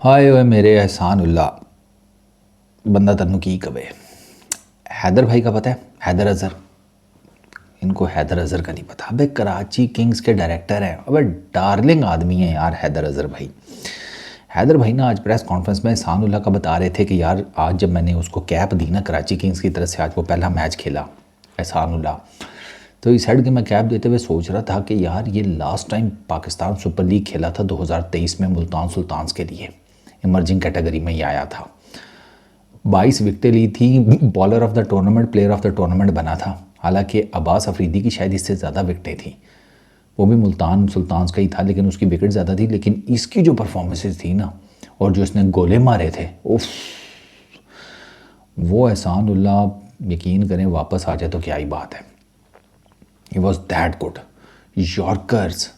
हाय ओए मेरे एहसान उल्ला बंदा तन्नू की कवे। हैदर भाई का पता है? हैदर अजहर। इनको हैदर अजहर का नहीं पता। अबे कराची किंग्स के डायरेक्टर हैं। अबे डार्लिंग आदमी है यार हैदर अजहर भाई। हैदर भाई ना आज प्रेस कॉन्फ्रेंस में एहसान उल्ला का बता रहे थे कि यार आज जब मैंने उसको कैप दी ना कराची किंग्स की तरफ से, आज वो पहला मैच खेला एहसान उल्ला, तो इस साइड के मैं कैप देते हुए सोच रहा था कि यार ये last time Pakistan super league खेला था 2023 में मुल्तान सुल्तान्स के लिए, इमर्जिंग कैटेगरी में ही आया था। 22 विकेटें ली थी, bowler of the tournament, player of the tournament बना था। हालांकि अब्बास अफरीदी की शायद इससे ज़्यादा विकेटें थी, वो भी मुल्तान सुल्तान्स का ही था, लेकिन उसकी विकेट ज़्यादा थी। लेकिन इसकी जो परफॉर्मेंसेज थी ना, और जो इसने गोले मारे थे, उफ, वो एहसान उल्ला यकीन करें वापस आ जाए तो क्या ही बात है। He was that good. Yorkers,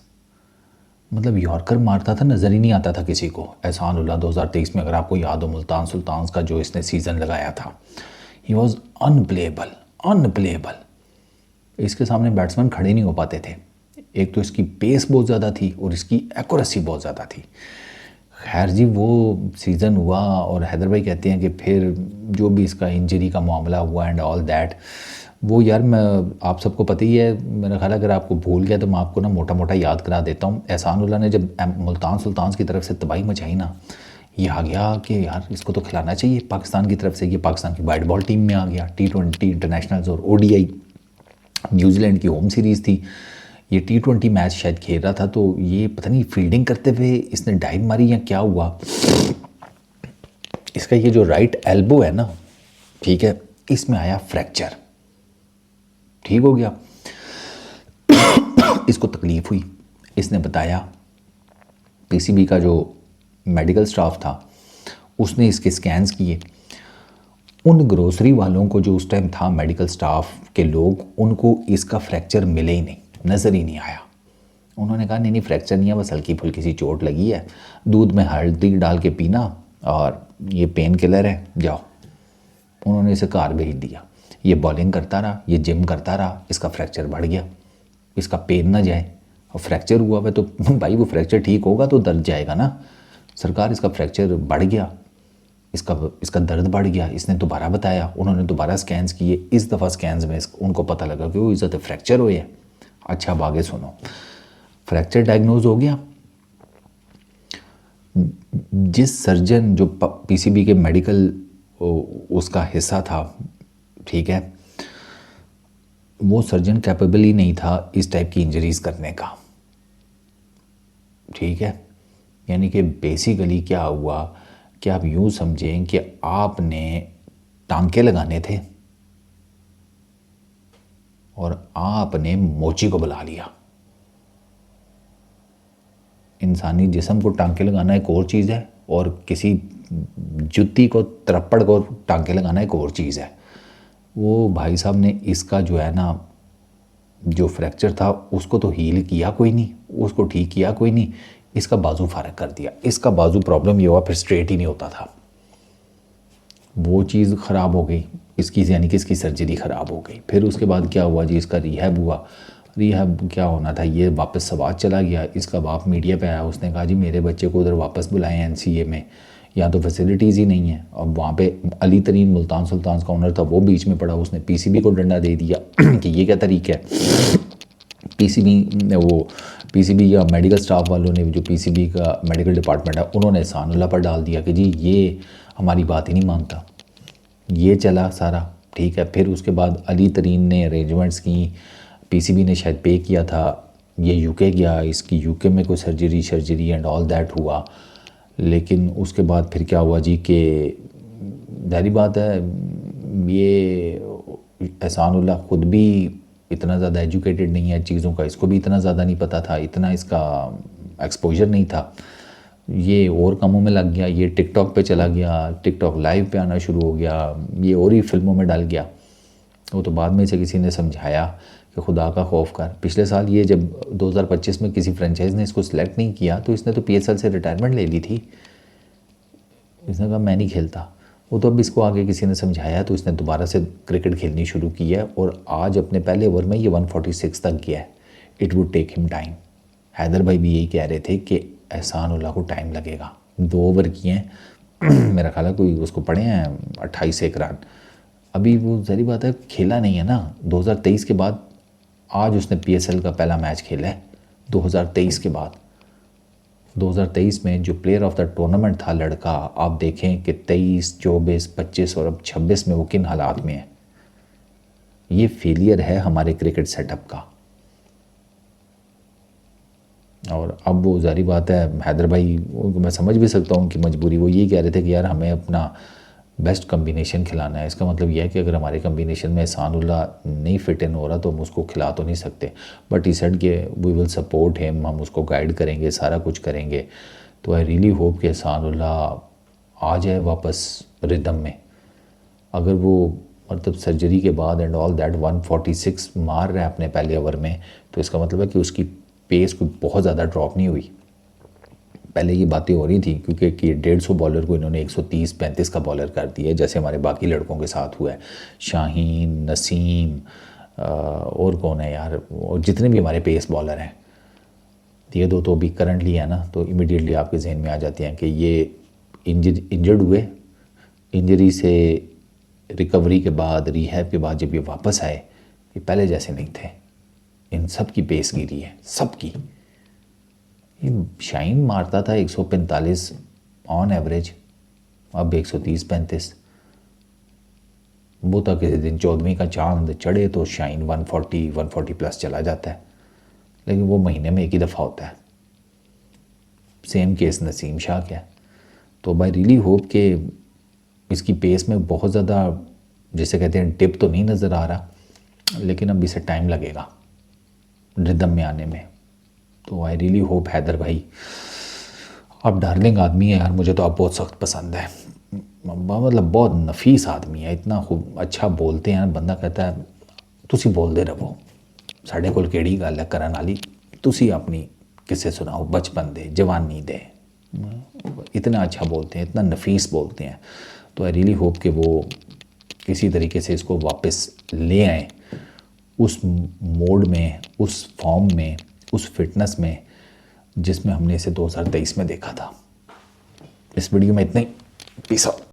मतलब यॉर्कर मारता था, नज़र ही नहीं आता था किसी को। एहसान उल्ला 2023 में अगर आपको याद हो मुल्तान सुल्तान्स का जो इसने सीज़न लगाया था, ही वॉज अनप्लेबल अनप्लेबल। इसके सामने बैट्समैन खड़े नहीं हो पाते थे। एक तो इसकी पेस बहुत ज़्यादा थी और इसकी एक्यूरेसी बहुत ज़्यादा थी। खैर जी, वो सीज़न हुआ और हैदर भाई कहते हैं कि फिर जो भी इसका इंजरी का मामला हुआ एंड ऑल दैट, वो यार मैं आप सबको पता ही है। मेरा ख्याल है अगर आपको भूल गया तो मैं आपको ना मोटा मोटा याद करा देता हूँ। एहसान उल्ला ने जब मुल्तान सुल्तान्स की तरफ से तबाही मचाई ना, ये आ गया कि यार इसको तो खिलाना चाहिए पाकिस्तान की तरफ से। ये पाकिस्तान की वाइट बॉल टीम में आ गया। T20 इंटरनेशनल्स और ODI, न्यूजीलैंड की होम सीरीज़ थी, ये T20 मैच शायद खेल रहा था। तो ये पता नहीं फील्डिंग करते हुए इसने डाइव मारी या क्या हुआ, इसका ये जो राइट एल्बो है ना, ठीक है, इसमें आया फ्रैक्चर। ठीक हो गया, इसको तकलीफ़ हुई। इसने बताया, PCB का जो मेडिकल स्टाफ था उसने इसके स्कैन्स किए। उन ग्रोसरी वालों को जो उस टाइम था मेडिकल स्टाफ के लोग, उनको इसका फ्रैक्चर मिले ही नहीं, नज़र ही नहीं आया। उन्होंने कहा नहीं नहीं फ्रैक्चर नहीं है, बस हल्की फुल्की सी चोट लगी है, दूध में हल्दी डाल के पीना और ये पेन किलर है, जाओ। उन्होंने इसे घर भेज दिया। ये बॉलिंग करता रहा, ये जिम करता रहा, इसका फ्रैक्चर बढ़ गया। इसका पेन ना जाए, और फ्रैक्चर हुआ हुआ तो भाई वो फ्रैक्चर ठीक होगा तो दर्द जाएगा ना। सरकार इसका फ्रैक्चर बढ़ गया, इसका दर्द बढ़ गया। इसने दोबारा बताया, उन्होंने दोबारा स्कैन्स किए। इस दफ़ा स्कैन्स में उनको पता लगा कि वो इज़्ज़त फ्रैक्चर हुए है। अच्छा अब आगे सुनो, फ्रैक्चर डायग्नोज हो गया। जिस सर्जन जो PCB के मेडिकल उसका हिस्सा था, ठीक है, वो सर्जन कैपेबल ही नहीं था इस टाइप की इंजरीज करने का। ठीक है, यानी कि बेसिकली क्या हुआ कि आप यूँ समझें कि आपने टांके लगाने थे और आपने मोची को बुला लिया। इंसानी जिस्म को टांके लगाना एक और चीज़ है, और किसी जुत्ती को, तरप्पड़ को टांके लगाना एक और चीज़ है। वो भाई साहब ने इसका जो है ना, जो फ्रैक्चर था उसको तो हील किया कोई नहीं, उसको ठीक किया कोई नहीं, इसका बाजू फारक कर दिया। इसका बाजू प्रॉब्लम ये हुआ फिर स्ट्रेट ही नहीं होता था, वो चीज़ ख़राब हो गई इसकी, यानी कि इसकी सर्जरी ख़राब हो गई। फिर उसके बाद क्या हुआ जी, इसका रिहैब हुआ। रिहैब क्या होना था, ये वापस सवात चला गया। इसका बाप मीडिया पे आया, उसने कहा जी मेरे बच्चे को उधर वापस बुलाएं NCA में, यहाँ तो फैसिलिटीज़ ही नहीं है। अब वहाँ पे अली तरीन मुल्तान सुल्तान्स का ओनर था, वो बीच में पड़ा, उसने PCB को डंडा दे दिया कि ये क्या तरीका है। PCB ने वो PCB या मेडिकल स्टाफ वालों ने, जो PCB का मेडिकल डिपार्टमेंट है, उन्होंने एहसान उल्ला पर डाल दिया कि जी ये हमारी बात ही नहीं मानता। ये चला सारा, ठीक है। फिर उसके बाद अली तरीन ने अरेंजमेंट्स की, PCB ने शायद पे किया था, ये UK गया, इसकी UK में कोई सर्जरी एंड ऑल दैट हुआ। लेकिन उसके बाद फिर क्या हुआ जी कि जाहिर बात है, ये एहसान उल्ला ख़ुद भी इतना ज़्यादा एजुकेटेड नहीं है चीज़ों का, इसको भी इतना ज़्यादा नहीं पता था, इतना इसका एक्सपोजर नहीं था। ये और कामों में लग गया, ये टिकटॉक पे चला गया, टिकटॉक लाइव पे आना शुरू हो गया, ये और ही फिल्मों में डल गया। वो तो बाद में से किसी ने समझाया कि खुदा का खौफ कर। पिछले साल ये जब 2025 में किसी फ्रेंचाइज ने इसको सिलेक्ट नहीं किया तो इसने तो PSL से रिटायरमेंट ले ली थी। इसने कहा मैं नहीं खेलता। वो तो अब इसको आगे किसी ने समझाया तो इसने दोबारा से क्रिकेट खेलनी शुरू की है, और आज अपने पहले ओवर में ये 146 तक गया है। It would take him time. Haidar भाई भी यही कह रहे थे कि एहसान उल्ला को टाइम लगेगा। 2 ओवर किए हैं मेरा ख्याल है कोई उसको पड़े हैं 28 एक रन। अभी वो ज़री बात है खेला नहीं है ना 2023 के बाद। आज उसने PSL का पहला मैच खेला है 2023 के बाद। 2023 में जो प्लेयर ऑफ द टूर्नामेंट था लड़का, आप देखें कि 23, 24, 25 और अब 26 में वो किन हालात में है। ये फेलियर है हमारे क्रिकेट सेटअप का। और अब वो जारी बात है हैदर भाई, मैं समझ भी सकता हूँ कि मजबूरी। वो ये कह रहे थे कि यार हमें अपना बेस्ट कम्बिनेशन खिलाना है। इसका मतलब यह है कि अगर हमारे कम्बिनेशन में एहसानुल्लाह नहीं फिट इन हो रहा तो हम उसको खिला तो नहीं सकते। बट ही सेड कि वी विल सपोर्ट हिम, हम उसको गाइड करेंगे, सारा कुछ करेंगे। तो आई रियली होप कि एहसानुल्लाह आ जाए वापस रिदम में। अगर वो मतलब सर्जरी के बाद एंड ऑल दैट 146 मार रहा है अपने पहले ओवर में, तो इसका मतलब है कि उसकी पेस कोई बहुत ज़्यादा ड्रॉप नहीं हुई। पहले ये बातें हो रही थी क्योंकि 150 बॉलर को इन्होंने 130-135 का बॉलर कर दिया है, जैसे हमारे बाकी लड़कों के साथ हुआ है। शाहीन, नसीम और कौन है यार, और जितने भी हमारे पेस बॉलर हैं, ये दो तो अभी करंटली है ना, तो इमीडिएटली आपके जहन में आ जाते हैं कि ये इंजर्ड हुए। इंजरी से रिकवरी के बाद, रिहैब के बाद जब ये वापस आए, ये पहले जैसे नहीं थे। इन सब की पेस गिरी है, सबकी। ये शाइन मारता था 145 ऑन एवरेज, अब 130-135। वो तो किसी दिन 14वीं का चांद चढ़े तो शाइन 140 प्लस चला जाता है, लेकिन वो महीने में एक ही दफ़ा होता है। सेम केस नसीम शाह का है। तो आई रियली होप कि इसकी पेस में बहुत ज़्यादा, जैसे कहते हैं, टिप तो नहीं नज़र आ रहा, लेकिन अब इसे टाइम लगेगा रिदम में आने में। तो आई रियली होप हैदर भाई, आप डार्लिंग आदमी है यार, मुझे तो आप बहुत सख्त पसंद है। मतलब बहुत नफीस आदमी है, इतना खूब अच्छा बोलते हैं, बंदा कहता है तुसी बोलते रहो, साढ़े कोल केड़ी गल है करन वाली, तुसी अपनी किसे सुनाओ बचपन दे, जवानी दे। इतना अच्छा बोलते हैं, इतना नफीस बोलते हैं। तो आई रियली होप कि वो किसी तरीके से इसको वापस ले आएँ उस मोड में, उस फॉर्म में, उस फिटनेस में जिसमें हमने इसे 2023 में देखा था। इस वीडियो में इतना ही। Peace out.